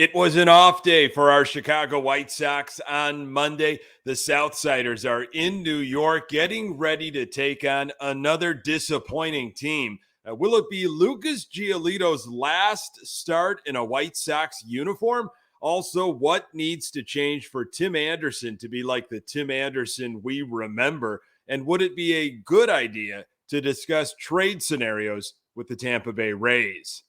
It was an off day for our Chicago White Sox on Monday. The Southsiders are in New York getting ready to take on another disappointing team. Will it be Lucas Giolito's last start in a White Sox uniform? Also, what needs to change for Tim Anderson to be like the Tim Anderson we remember? And would it be a good idea to discuss trade scenarios with the Tampa Bay Rays?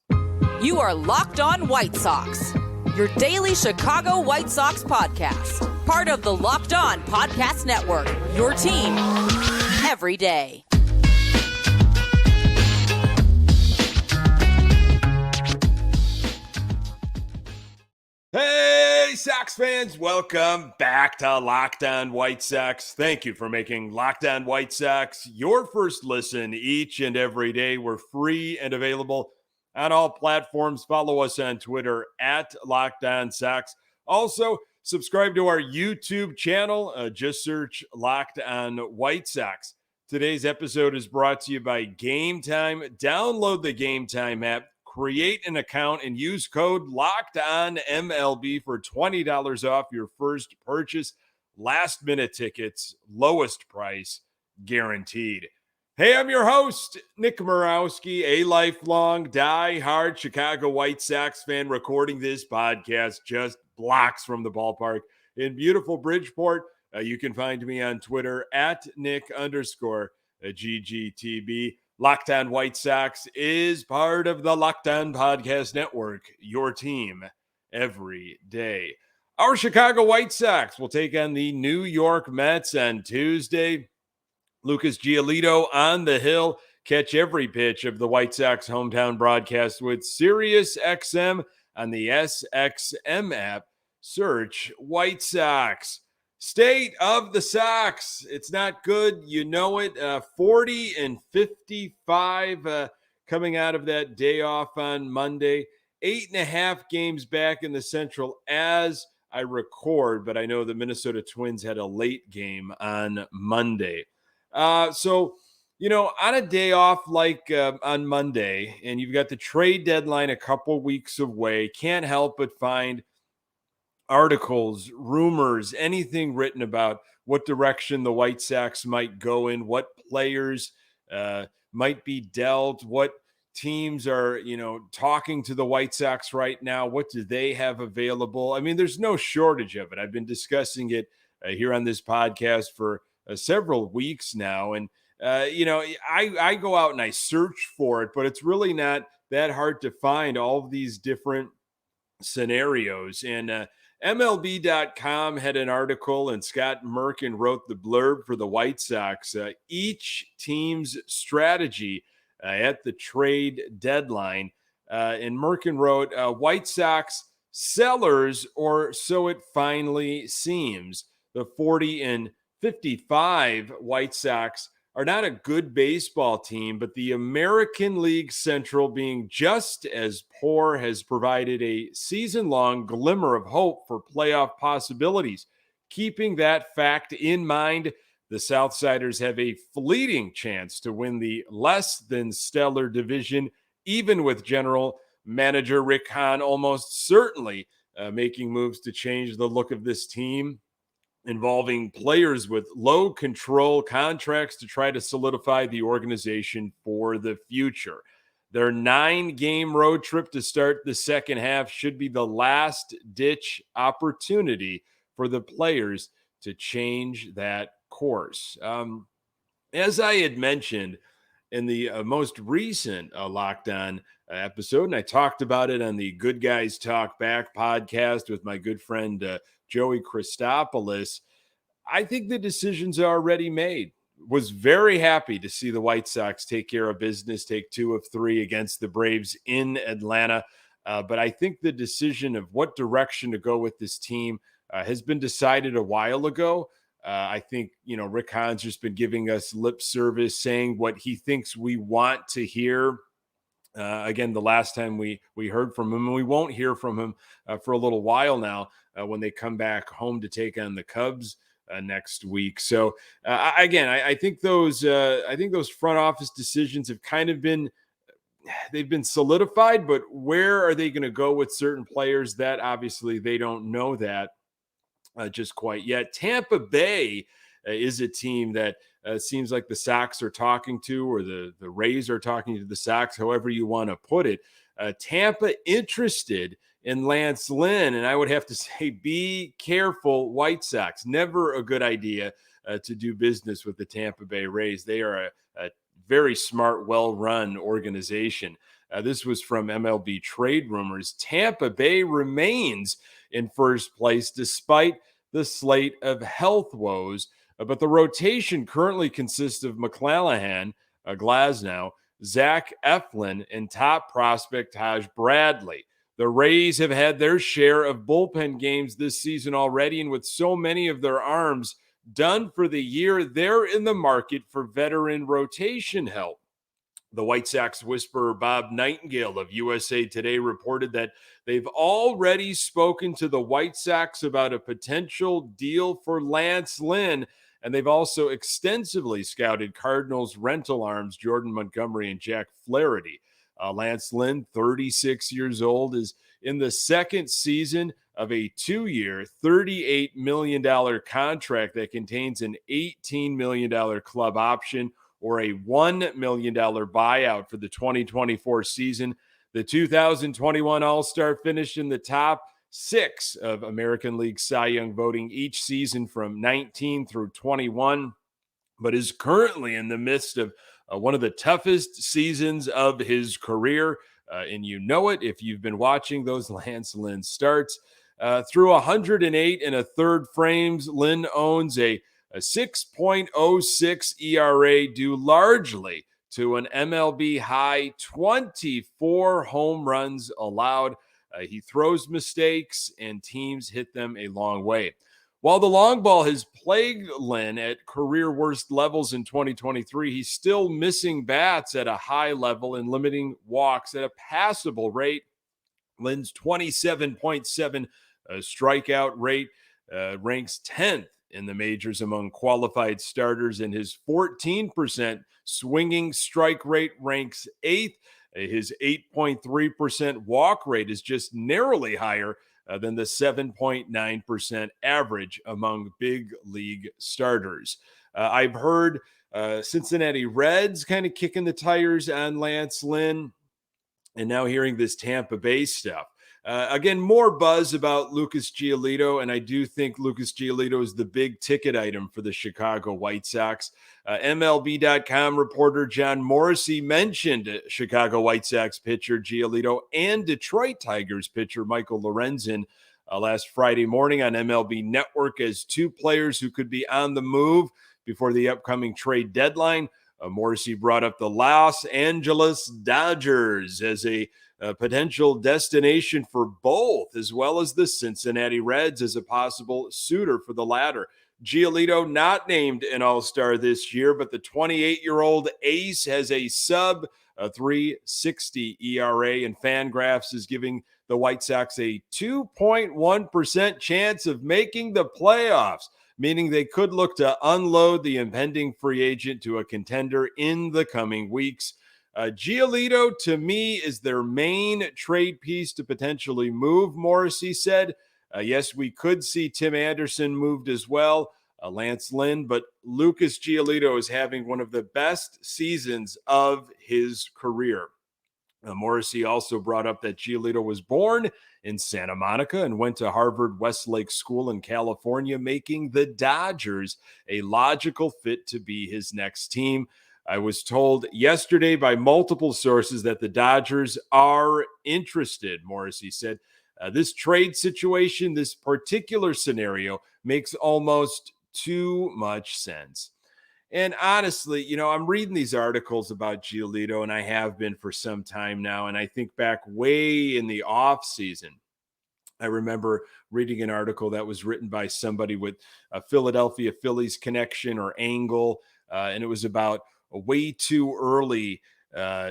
You are Locked On White Sox, your daily Chicago White Sox podcast. Part of the Locked On Podcast Network, your team every day. Hey, Sox fans, welcome back to Locked On White Sox. Thank you for making Locked On White Sox your first listen each and every day. We're free and available on all platforms. Follow us on Twitter at Locked On Sox. Also, subscribe to our YouTube channel. Just search Locked On White Sox. Today's episode is brought to you by Game Time. Download the Game Time app, create an account, and use code LOCKEDONMLB for $20 off your first purchase. Last-minute tickets, lowest price, guaranteed. Hey, I'm your host, Nick Morawski, a lifelong, die-hard Chicago White Sox fan, recording this podcast just blocks from the ballpark in beautiful Bridgeport. You can find me on Twitter at Nick_GGTB. Locked On White Sox is part of the Locked On Podcast Network, your team every day. Our Chicago White Sox will take on the New York Mets on Tuesday. Lucas Giolito on the hill. Catch every pitch of the White Sox hometown broadcast with Sirius XM on the SXM app. Search White Sox. State of the Sox. It's not good. You know it. 40-55 coming out of that day off on Monday. 8.5 games back in the Central as I record, but I know the Minnesota Twins had a late game on Monday. So, on a day off like on Monday, and you've got the trade deadline a couple weeks away, can't help but find articles, rumors, anything written about what direction the White Sox might go in, what players might be dealt, what teams are, talking to the White Sox right now. What do they have available? I mean, there's no shortage of it. I've been discussing it here on this podcast for several weeks now. And, I go out and I search for it, but it's really not that hard to find all of these different scenarios. And MLB.com had an article, and Scott Merkin wrote the blurb for the White Sox. Each team's strategy at the trade deadline. And Merkin wrote, White Sox sellers, or so it finally seems. The 40-55 White Sox are not a good baseball team, but the American League Central, being just as poor, has provided a season-long glimmer of hope for playoff possibilities. Keeping that fact in mind, the Southsiders have a fleeting chance to win the less-than-stellar division, even with general manager Rick Hahn almost certainly making moves to change the look of this team, involving players with low control contracts to try to solidify the organization for the future. Their 9-game road trip to start the second half should be the last-ditch opportunity for the players to change that course. As I had mentioned in the most recent Locked On episode, and I talked about it on the Good Guys Talk Back podcast with my good friend Joey Christopoulos, I think the decisions are already made. Was very happy to see the White Sox take care of business, take 2 of 3 against the Braves in Atlanta. But I think the decision of what direction to go with this team has been decided a while ago. I think, Rick Hahn's just been giving us lip service, saying what he thinks we want to hear. Again, the last time we heard from him, and we won't hear from him for a little while now when they come back home to take on the Cubs next week. So I think those front office decisions have kind of been they've been solidified, but where are they going to go with certain players? That obviously they don't know that just quite yet. Tampa Bay is a team that seems like the Sox are talking to, or the Rays are talking to the Sox, however you want to put it. Tampa interested in Lance Lynn, and I would have to say, be careful, White Sox. Never a good idea to do business with the Tampa Bay Rays. They are a very smart, well-run organization. This was from MLB Trade Rumors. Tampa Bay remains in first place despite the slate of health woes. But the rotation currently consists of McClanahan, Glasnow, Zach Eflin, and top prospect Taj Bradley. The Rays have had their share of bullpen games this season already, and with so many of their arms done for the year, they're in the market for veteran rotation help. The White Sox whisperer Bob Nightingale of USA Today reported that they've already spoken to the White Sox about a potential deal for Lance Lynn, and they've also extensively scouted Cardinals rental arms Jordan Montgomery and Jack Flaherty. Lance Lynn, 36 years old, is in the second season of a 2-year, $38 million contract that contains an $18 million club option or a $1 million buyout for the 2024 season. The 2021 All-Star finished in the top 6 of American League Cy Young voting each season from 19 through 21, but is currently in the midst of one of the toughest seasons of his career. And you know it if you've been watching those Lance Lynn starts. Through 108 and a third frames, Lynn owns a 6.06 ERA due largely to an MLB high 24 home runs allowed. He throws mistakes and teams hit them a long way. While the long ball has plagued Lynn at career worst levels in 2023, he's still missing bats at a high level and limiting walks at a passable rate. Lynn's 27.7 strikeout rate ranks 10th in the majors among qualified starters, and his 14% swinging strike rate ranks 8th. His 8.3% walk rate is just narrowly higher than the 7.9% average among big league starters. I've heard Cincinnati Reds kind of kicking the tires on Lance Lynn, and now hearing this Tampa Bay stuff. Again, more buzz about Lucas Giolito, and I do think Lucas Giolito is the big ticket item for the Chicago White Sox. MLB.com reporter John Morrissey mentioned Chicago White Sox pitcher Giolito and Detroit Tigers pitcher Michael Lorenzen last Friday morning on MLB Network as two players who could be on the move before the upcoming trade deadline. Morrissey brought up the Los Angeles Dodgers as a potential destination for both, as well as the Cincinnati Reds as a possible suitor for the latter. Giolito not named an All-Star this year, but the 28-year-old ace has a sub 3.60 ERA, and Fangraphs is giving the White Sox a 2.1% chance of making the playoffs, meaning they could look to unload the impending free agent to a contender in the coming weeks. Giolito, to me, is their main trade piece to potentially move, Morrissey said. Yes, we could see Tim Anderson moved as well, Lance Lynn, but Lucas Giolito is having one of the best seasons of his career. Morrissey also brought up that Giolito was born in Santa Monica and went to Harvard Westlake School in California, making the Dodgers a logical fit to be his next team. I was told yesterday by multiple sources that the Dodgers are interested, Morrissey said. This trade situation, this particular scenario, makes almost too much sense. And honestly, you know, I'm reading these articles about Giolito, and I have been for some time now. And I think back way in the off season, I remember reading an article that was written by somebody with a Philadelphia Phillies connection or angle, and it was about a way too early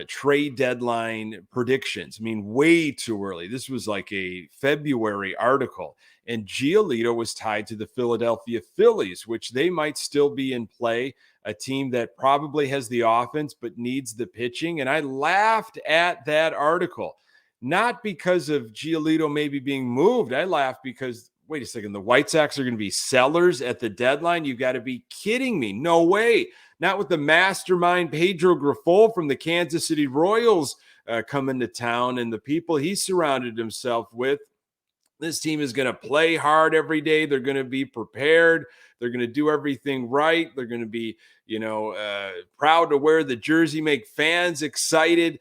trade deadline predictions. I mean, way too early. This was like a February article, and Giolito was tied to the Philadelphia Phillies, which they might still be in play. a team that probably has the offense but needs the pitching. And I laughed at that article, not because of Giolito maybe being moved. I laughed because, wait a second, the White Sox are going to be sellers at the deadline? You got to be kidding me. No way. Not with the mastermind Pedro Grifol from the Kansas City Royals coming to town and the people he surrounded himself with. This team is going to play hard every day. They're going to be prepared. They're going to do everything right. They're going to be, proud to wear the jersey, make fans excited.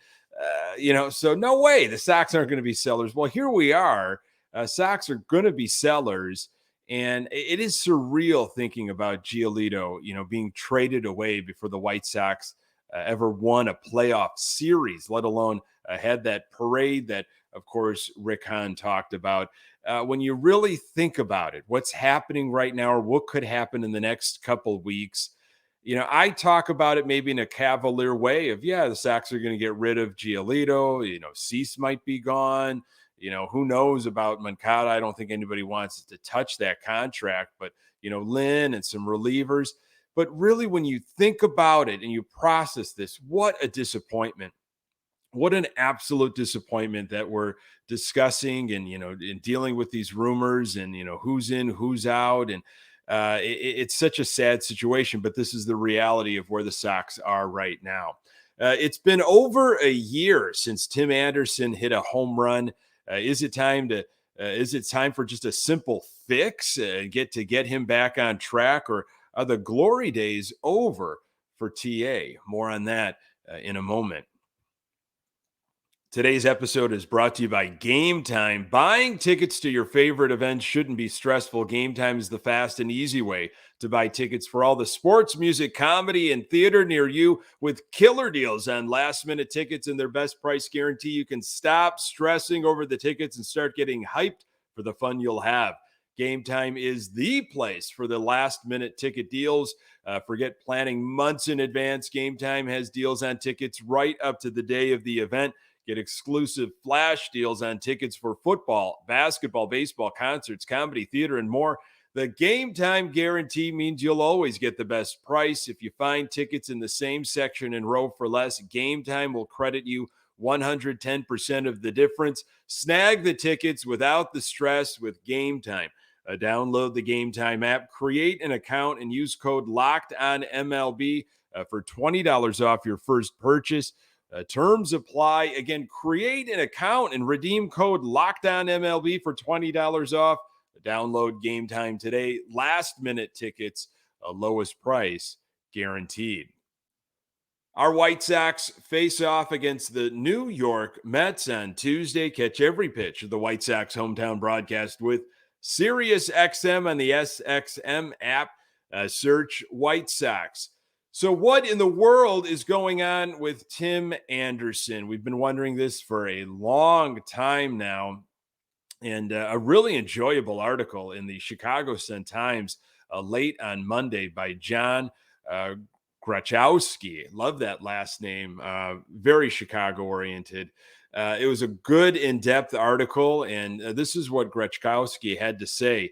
So no way the Sox aren't going to be sellers. Well, here we are. Sox are going to be sellers. And it is surreal thinking about Giolito, being traded away before the White Sox ever won a playoff series, let alone had that parade that, of course, Rick Hahn talked about. When you really think about it, what's happening right now or what could happen in the next couple of weeks, I talk about it maybe in a cavalier way of, the Sox are going to get rid of Giolito. Cease might be gone. Who knows about Moncada? I don't think anybody wants to touch that contract, but, Lynn and some relievers. But really, when you think about it and you process this, what a disappointment. What an absolute disappointment that we're discussing and, in dealing with these rumors and, who's in, who's out. And it's such a sad situation, but this is the reality of where the Sox are right now. It's been over a year since Tim Anderson hit a home run. Is it time for just a simple fix and get him back on track, or are the glory days over for TA? More on that in a moment. Today's episode is brought to you by Game Time. Buying tickets to your favorite events shouldn't be stressful. Game Time is the fast and easy way to buy tickets for all the sports, music, comedy, and theater near you with killer deals on last-minute tickets and their best price guarantee. You can stop stressing over the tickets and start getting hyped for the fun you'll have. Game Time is the place for the last-minute ticket deals. Forget planning months in advance. Game Time has deals on tickets right up to the day of the event. Get exclusive flash deals on tickets for football, basketball, baseball, concerts, comedy, theater, and more. The Game Time guarantee means you'll always get the best price. If you find tickets in the same section and row for less, Game Time will credit you 110% of the difference. Snag the tickets without the stress with Game Time. Download the Game Time app, create an account, and use code LOCKEDONMLB for $20 off your first purchase. Terms apply. Again, create an account and redeem code LOCKEDONMLB for $20 off. Download Game Time today. Last-minute tickets, lowest price guaranteed. Our White Sox face off against the New York Mets on Tuesday. Catch every pitch of the White Sox hometown broadcast with Sirius XM on the SXM app. Search White Sox. So what in the world is going on with Tim Anderson? We've been wondering this for a long time now. And a really enjoyable article in the Chicago Sun-Times late on Monday by John Grachowski. Love that last name. Very Chicago-oriented. It was a good in-depth article, and this is what Grachowski had to say.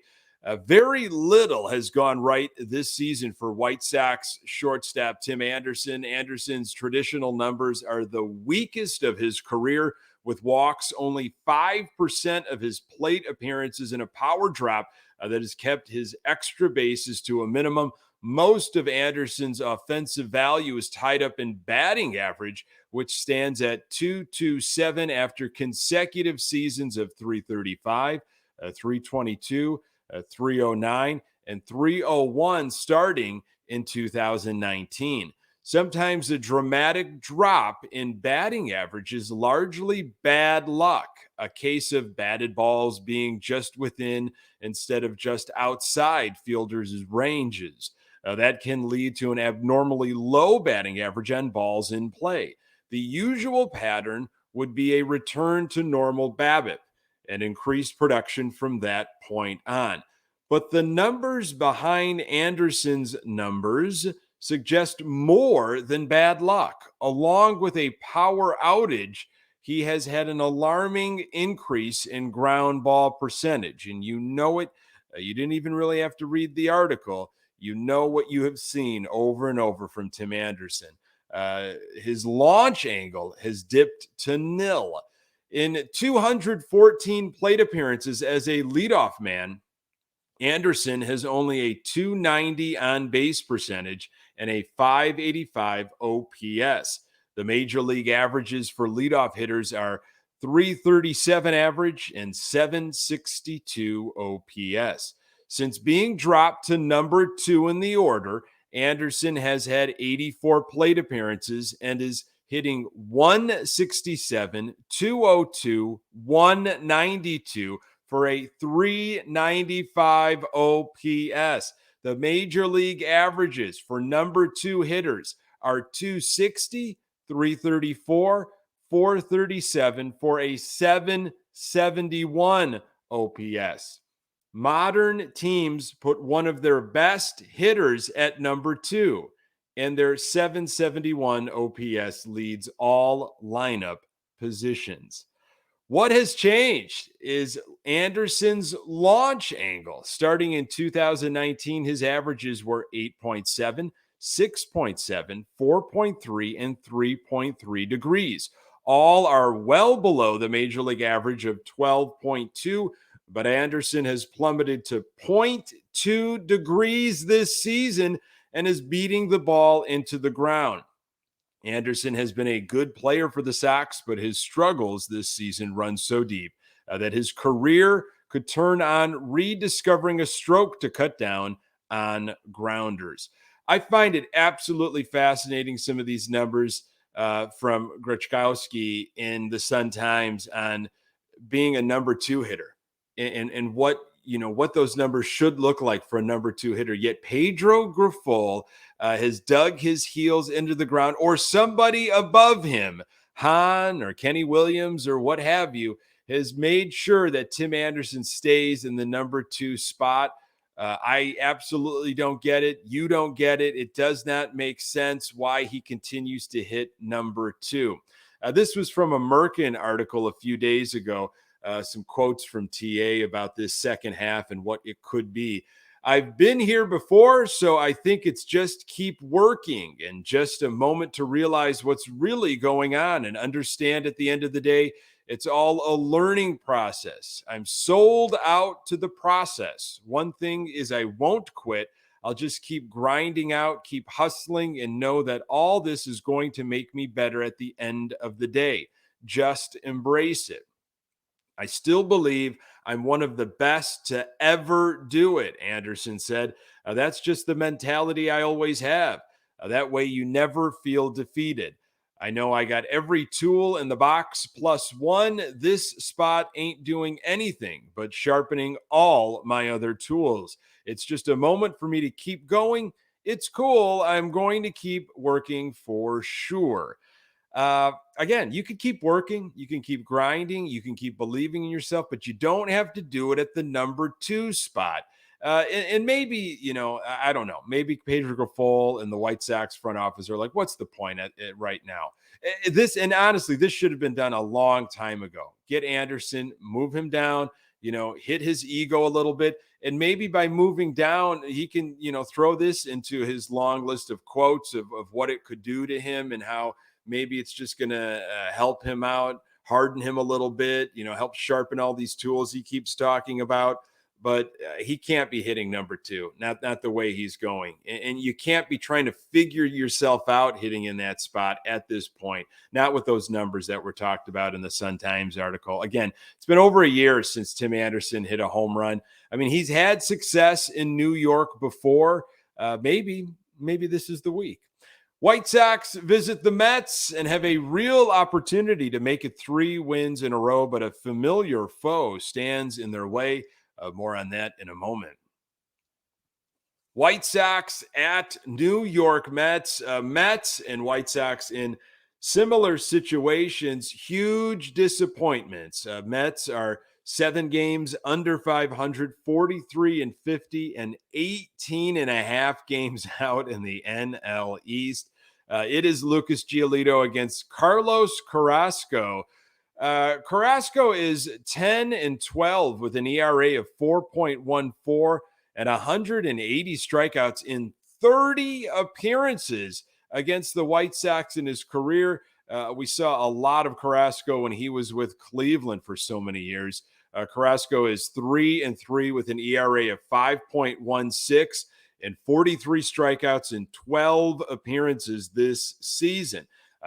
Very little has gone right this season for White Sox shortstop Tim Anderson. Anderson's traditional numbers are the weakest of his career, with walks only 5% of his plate appearances and a power drop that has kept his extra bases to a minimum. Most of Anderson's offensive value is tied up in batting average, which stands at .227 after consecutive seasons of .335, .322, .309, and .301 starting in 2019. Sometimes a dramatic drop in batting average is largely bad luck, a case of batted balls being just within instead of just outside fielders' ranges. That can lead to an abnormally low batting average on balls in play. The usual pattern would be a return to normal BABIP and increased production from that point on. But the numbers behind Anderson's numbers suggest more than bad luck. Along with a power outage, he has had an alarming increase in ground ball percentage. And you know it. You didn't even really have to read the article. you know what you have seen over and over from Tim Anderson. His launch angle has dipped to nil. In 214 plate appearances as a leadoff man, Anderson has only a 290 on base percentage and a 585 OPS. The major league averages for leadoff hitters are 337 average and 762 OPS. Since being dropped to number 2 in the order, Anderson has had 84 plate appearances and is hitting 167, 202, 192 for a 395 OPS. The major league averages for number 2 hitters are 260, 334, 437 for a 771 OPS. Modern teams put one of their best hitters at number 2, and their 771 OPS leads all lineup positions. What has changed is Anderson's launch angle. Starting in 2019, his averages were 8.7, 6.7, 4.3, and 3.3 degrees. All are well below the major league average of 12.2, but Anderson has plummeted to 0.2 degrees this season and is beating the ball into the ground. Anderson has been a good player for the Sox, but his struggles this season run so deep that his career could turn on rediscovering a stroke to cut down on grounders. I find it absolutely fascinating, some of these numbers from Grechkowski in the Sun-Times on being a number 2 hitter and what those numbers should look like for a number 2 hitter. Yet Pedro Grifol has dug his heels into the ground, or somebody above him, Hahn or Kenny Williams or what have you, has made sure that Tim Anderson stays in the number 2 spot. I absolutely don't get it. You don't get it. It does not make sense why he continues to hit number 2. This was from a Merkin article a few days ago. Some quotes from TA about this second half and what it could be. I've been here before, so I think it's just keep working and just a moment to realize what's really going on and understand at the end of the day, it's all a learning process. I'm sold out to the process. One thing is I won't quit. I'll just keep grinding out, keep hustling, and know that all this is going to make me better at the end of the day. Just embrace it. I still believe I'm one of the best to ever do it, Anderson said. That's just the mentality I always have. That way you never feel defeated. I know I got every tool in the box plus one. This spot ain't doing anything but sharpening all my other tools. It's just a moment for me to keep going. It's cool. I'm going to keep working for sure. Again, you can keep working, you can keep grinding, you can keep believing in yourself, but you don't have to do it at the number 2 spot. And maybe, I don't know, maybe Pedro Grifol and the White Sox front office are like, what's the point at right now? And honestly, this should have been done a long time ago. Get Anderson, move him down, hit his ego a little bit. And maybe by moving down, he can, throw this into his long list of quotes of what it could do to him and how maybe it's just going to help him out, harden him a little bit, help sharpen all these tools he keeps talking about. But he can't be hitting number 2, not the way he's going. And you can't be trying to figure yourself out hitting in that spot at this point, not with those numbers that were talked about in the Sun-Times article. Again, it's been over a year since Tim Anderson hit a home run. I mean, he's had success in New York before. Maybe this is the week. White Sox visit the Mets and have a real opportunity to make it 3 wins in a row, but a familiar foe stands in their way. More on that in a moment. White Sox at New York Mets. Mets and White Sox in similar situations, huge disappointments. Mets are 7 games under 500, 43-50, and 18 and a half games out in the NL East. It is Lucas Giolito against Carlos Carrasco. Carrasco is 10-12 with an ERA of 4.14 and 180 strikeouts in 30 appearances against the White Sox in his career. We saw a lot of Carrasco when he was with Cleveland for so many years. Carrasco is 3-3 with an ERA of 5.16 and 43 strikeouts in 12 appearances this season.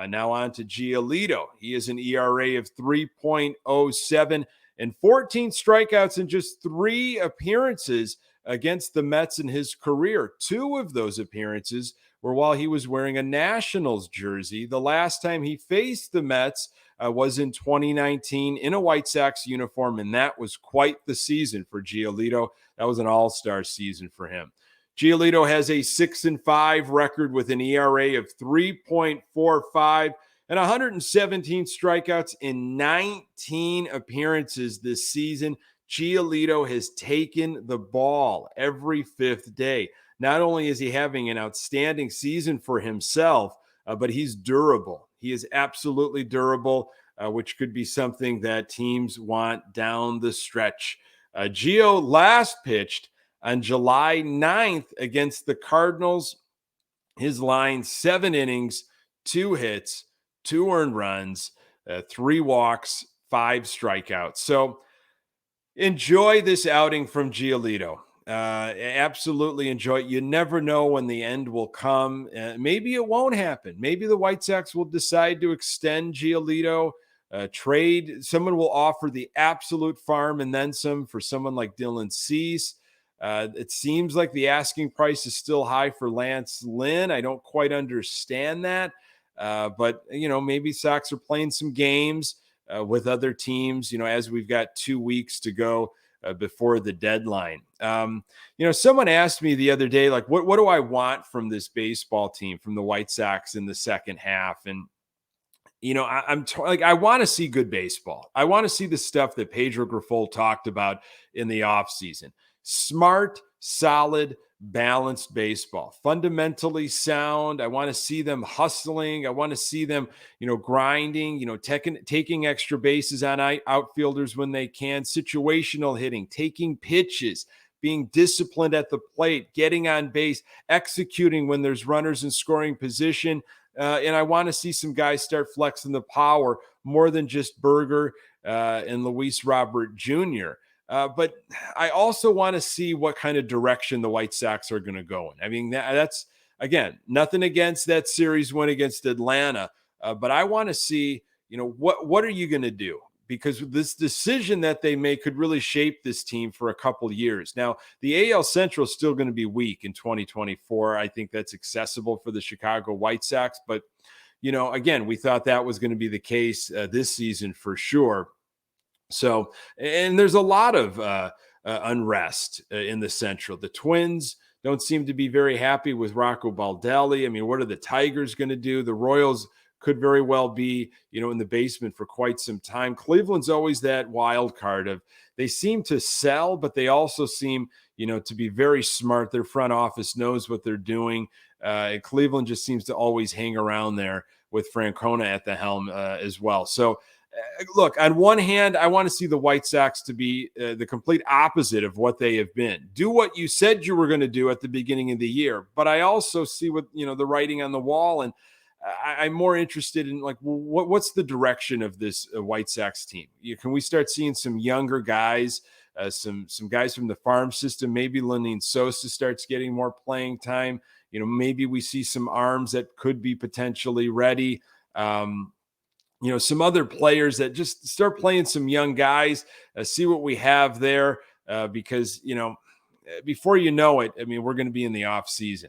Now on to Giolito. He has an ERA of 3.07 and 14 strikeouts in just 3 appearances against the Mets in his career. 2 of those appearances were while he was wearing a Nationals jersey. The last time he faced the Mets was in 2019 in a White Sox uniform, and that was quite the season for Giolito. That was an all-star season for him. Giolito has a 6-5 record with an ERA of 3.45 and 117 strikeouts in 19 appearances this season. Giolito has taken the ball every 5th day. Not only is he having an outstanding season for himself, but he's durable. He is absolutely durable, which could be something that teams want down the stretch. Gio last pitched on July 9th against the Cardinals. His line, 7 innings, 2 hits, 2 earned runs, 3 walks, 5 strikeouts. So enjoy this outing from Giolito. Absolutely enjoy it. You never know when the end will come. Maybe it won't happen. Maybe the White Sox will decide to extend Giolito, trade. Someone will offer the absolute farm and then some for someone like Dylan Cease. It seems like the asking price is still high for Lance Lynn. I don't quite understand that. But, maybe Sox are playing some games with other teams, as we've got 2 weeks to go before the deadline. Someone asked me the other day, like, what do I want from this baseball team, from the White Sox in the second half? And, I want to see good baseball. I want to see the stuff that Pedro Grifol talked about in the offseason. Smart, solid, balanced baseball, fundamentally sound. I want to see them hustling. I want to see them, grinding, taking extra bases on outfielders when they can, situational hitting, taking pitches, being disciplined at the plate, getting on base, executing when there's runners in scoring position. And I want to see some guys start flexing the power more than just Berger and Luis Robert Jr. But I also want to see what kind of direction the White Sox are going to go in. I mean, that's, again, nothing against that series win against Atlanta, but I want to see, what are you going to do? Because this decision that they make could really shape this team for a couple of years. Now, the AL Central is still going to be weak in 2024. I think that's accessible for the Chicago White Sox. But, again, we thought that was going to be the case this season for sure. So, and there's a lot of unrest in the Central. The Twins don't seem to be very happy with Rocco Baldelli. I mean, what are the Tigers going to do? The Royals could very well be, in the basement for quite some time. Cleveland's always that wild card of they seem to sell, but they also seem, to be very smart. Their front office knows what they're doing. Cleveland just seems to always hang around there with Francona at the helm as well. So, look, on one hand, I want to see the White Sox to be the complete opposite of what they have been. Do what you said you were going to do at the beginning of the year. But I also see what, the writing on the wall. And I'm more interested in, like, what's the direction of this White Sox team? Can we start seeing some younger guys, some guys from the farm system? Maybe Lenyn Sosa starts getting more playing time. Maybe we see some arms that could be potentially ready. Some other players that just start playing some young guys, see what we have there, because, before you know it, I mean, we're going to be in the off season.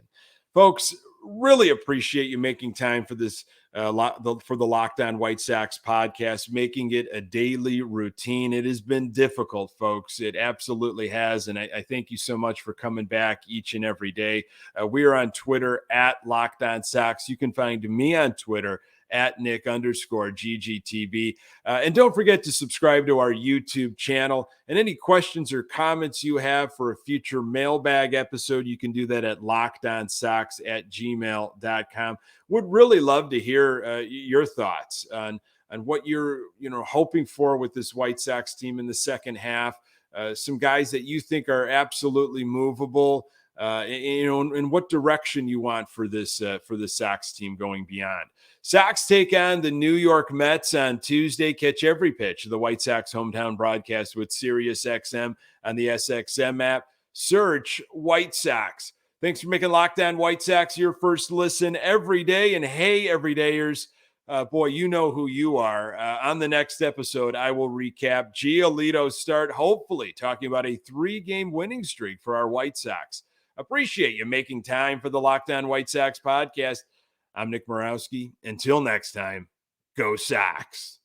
Folks, really appreciate you making time for this, for the Locked On White Sox podcast, making it a daily routine. It has been difficult, folks. It absolutely has. And I thank you so much for coming back each and every day. We are on Twitter at Locked On Sox. You can find me on Twitter at Nick_GGTB. And don't forget to subscribe to our YouTube channel. And any questions or comments you have for a future mailbag episode, you can do that at lockedonsox@gmail.com. Would really love to hear your thoughts on what you're hoping for with this White Sox team in the second half. some guys that you think are absolutely movable, and what direction you want for the Sox team going beyond. Sox take on the New York Mets on Tuesday. Catch every pitch of the White Sox hometown broadcast with Sirius XM on the SXM app. Search White Sox. Thanks for making Locked On White Sox your first listen every day. And hey, everydayers, boy, you know who you are. On the next episode, I will recap Giolito's start, hopefully talking about a 3-game winning streak for our White Sox. Appreciate you making time for the Locked On White Sox podcast. I'm Nick Morawski. Until next time, go Sox.